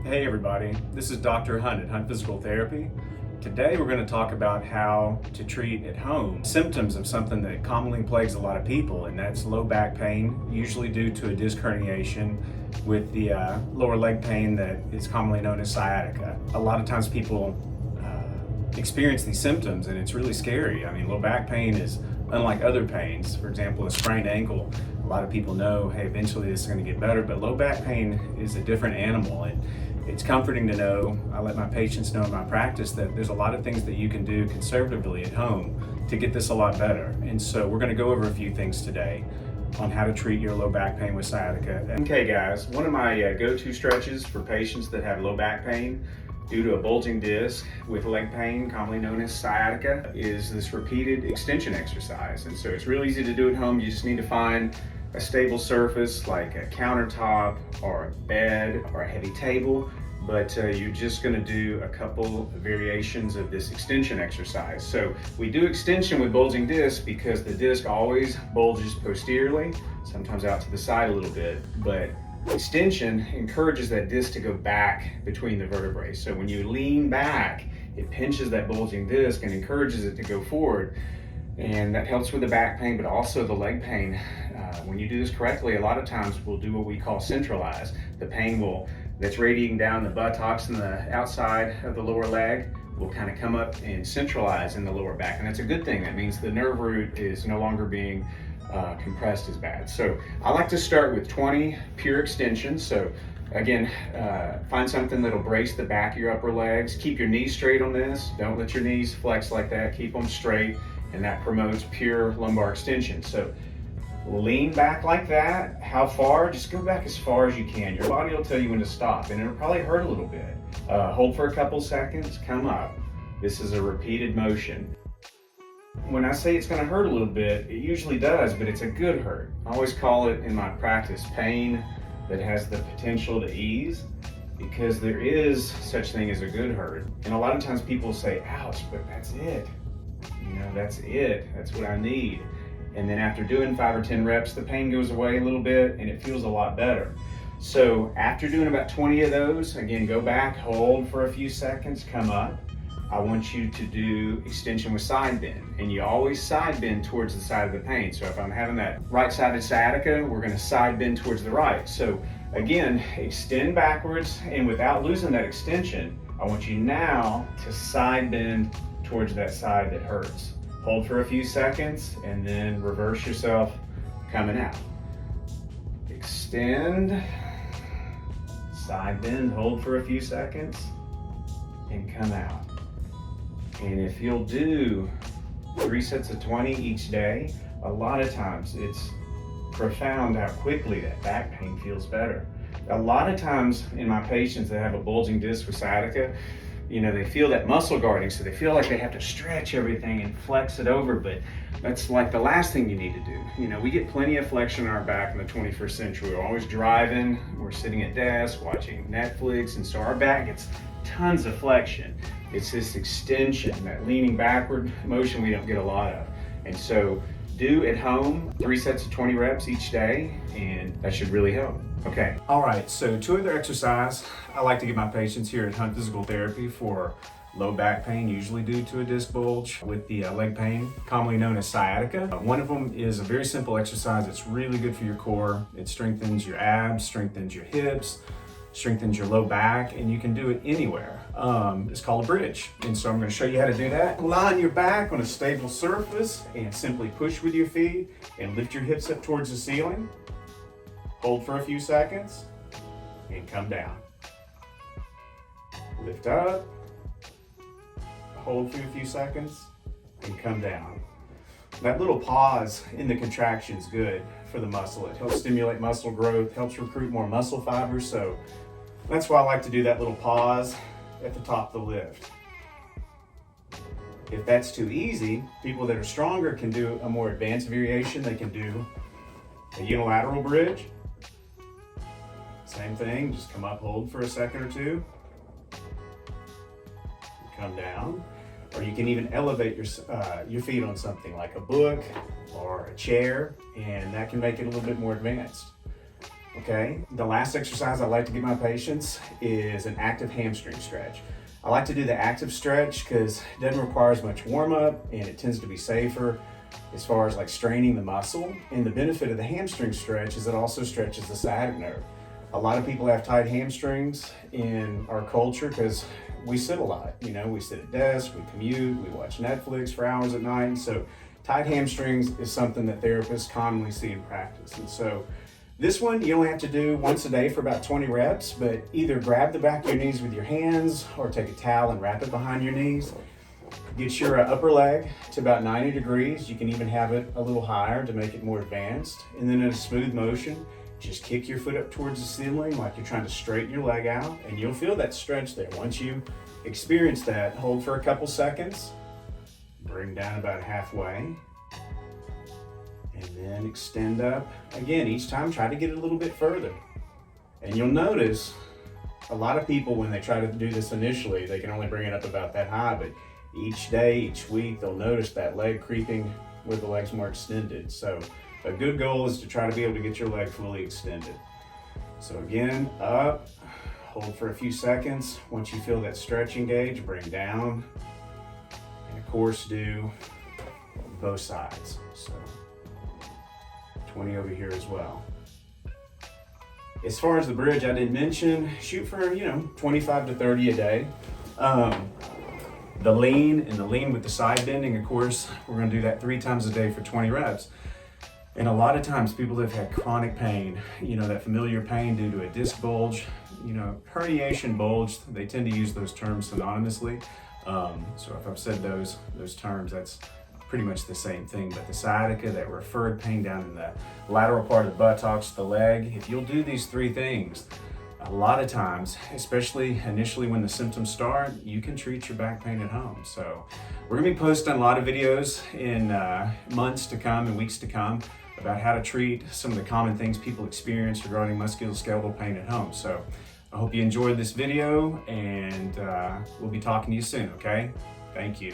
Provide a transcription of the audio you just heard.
Hey everybody, this is Dr. Hunt at Hunt Physical Therapy. Today we're going to talk about how to treat at home symptoms of something that commonly plagues a lot of people, and that's low back pain, usually due to a disc herniation with the lower leg pain that is commonly known as sciatica. A lot of times people experience these symptoms and it's really scary. I mean, low back pain is unlike other pains. For example, a sprained ankle, a lot of people know, hey, eventually this is going to get better, but low back pain is a different animal. And it's comforting to know, I let my patients know in my practice, that there's a lot of things that you can do conservatively at home to get this a lot better. And so we're going to go over a few things today on how to treat your low back pain with sciatica. Okay guys, one of my go-to stretches for patients that have low back pain due to a bulging disc with leg pain, commonly known as sciatica, is this repeated extension exercise. And so it's real easy to do at home. You just need to find a stable surface like a countertop or a bed or a heavy table, but you're just going to do a couple of variations of this extension exercise. So we do extension with bulging disc because the disc always bulges posteriorly, sometimes out to the side a little bit, but extension encourages that disc to go back between the vertebrae. So when you lean back, it pinches that bulging disc and encourages it to go forward. And that helps with the back pain, but also the leg pain. When you do this correctly, a lot of times we'll do what we call centralize. The pain that's radiating down the buttocks and the outside of the lower leg will kind of come up and centralize in the lower back. And that's a good thing. That means the nerve root is no longer being compressed as bad. So I like to start with 20 pure extensions. So again, find something that'll brace the back of your upper legs. Keep your knees straight on this. Don't let your knees flex like that. Keep them straight, and that promotes pure lumbar extension. So lean back like that. How far? Just go back as far as you can. Your body will tell you when to stop, and it'll probably hurt a little bit. Hold for a couple seconds, come up. This is a repeated motion. When I say it's going to hurt a little bit, it usually does, but it's a good hurt. I always call it in my practice pain that has the potential to ease, because there is such thing as a good hurt. And a lot of times people say, ouch, but that's it. You know, that's it. That's what I need. And then after doing 5 or 10 reps, the pain goes away a little bit and it feels a lot better. So after doing about 20 of those, again, go back, hold for a few seconds, come up. I want you to do extension with side bend, and you always side bend towards the side of the pain. So if I'm having that right-sided sciatica, we're going to side bend towards the right. So again, extend backwards, and without losing that extension, I want you now to side bend towards that side that hurts. Hold for a few seconds and then reverse yourself coming out. Extend, side bend, hold for a few seconds, and come out. And if you'll do 3 sets of 20 each day, a lot of times it's profound how quickly that back pain feels better. A lot of times in my patients that have a bulging disc with sciatica, you know, they feel that muscle guarding, so they feel like they have to stretch everything and flex it over, but that's like the last thing you need to do. You know, we get plenty of flexion in our back in the 21st century. We're always driving, we're sitting at desks, watching Netflix, and so our back gets tons of flexion. It's this extension, that leaning backward motion we don't get a lot of. And so do at home 3 sets of 20 reps each day, and that should really help. Okay. All right, so 2 other exercise I like to give my patients here at Hunt Physical Therapy for low back pain, usually due to a disc bulge with the leg pain, commonly known as sciatica. One of them is a very simple exercise. It's really good for your core. It strengthens your abs, strengthens your hips, strengthens your low back, and you can do it anywhere. It's called a bridge. And so I'm going to show you how to do that. Lie on your back on a stable surface and simply push with your feet and lift your hips up towards the ceiling. Hold for a few seconds and come down. Lift up, hold for a few seconds and come down. That little pause in the contraction is good for the muscle. It helps stimulate muscle growth, helps recruit more muscle fibers. So that's why I like to do that little pause at the top of the lift. If that's too easy, people that are stronger can do a more advanced variation. They can do a unilateral bridge. Same thing, just come up, hold for a second or two, come down. Or you can even elevate your feet on something like a book or a chair, and that can make it a little bit more advanced. Okay, the last exercise I like to give my patients is an active hamstring stretch. I like to do the active stretch because it doesn't require as much warm up and it tends to be safer as far as like straining the muscle. And the benefit of the hamstring stretch is it also stretches the sciatic nerve. A lot of people have tight hamstrings in our culture because we sit a lot. You know, we sit at desks, we commute, we watch Netflix for hours at night. And so tight hamstrings is something that therapists commonly see in practice. And so this one you only have to do once a day for about 20 reps, but either grab the back of your knees with your hands or take a towel and wrap it behind your knees. Get your upper leg to about 90 degrees. You can even have it a little higher to make it more advanced. And then in a smooth motion, just kick your foot up towards the ceiling like you're trying to straighten your leg out, and you'll feel that stretch there. Once you experience that, hold for a couple seconds, bring down about halfway, and then extend up. Again, each time try to get it a little bit further. And you'll notice a lot of people, when they try to do this initially, they can only bring it up about that high, but each day, each week, they'll notice that leg creeping where the leg's more extended. So a good goal is to try to be able to get your leg fully extended. So again, up, hold for a few seconds. Once you feel that stretch engage, bring down, and of course do both sides. So 20 over here as well. As far as the bridge, I didn't mention, shoot for 25 to 30 a day. The lean with the side bending, of course, we're going to do that 3 times a day for 20 reps. And a lot of times people that have had chronic pain, that familiar pain due to a disc bulge, herniation, bulge, they tend to use those terms synonymously. So if I've said those terms, that's pretty much the same thing. But the sciatica, that referred pain down in the lateral part of the buttocks, the leg, if you'll do these 3 things, a lot of times, especially initially when the symptoms start, you can treat your back pain at home. So we're gonna be posting a lot of videos in months to come and weeks to come about how to treat some of the common things people experience regarding musculoskeletal pain at home. So I hope you enjoyed this video, and we'll be talking to you soon, okay? Thank you.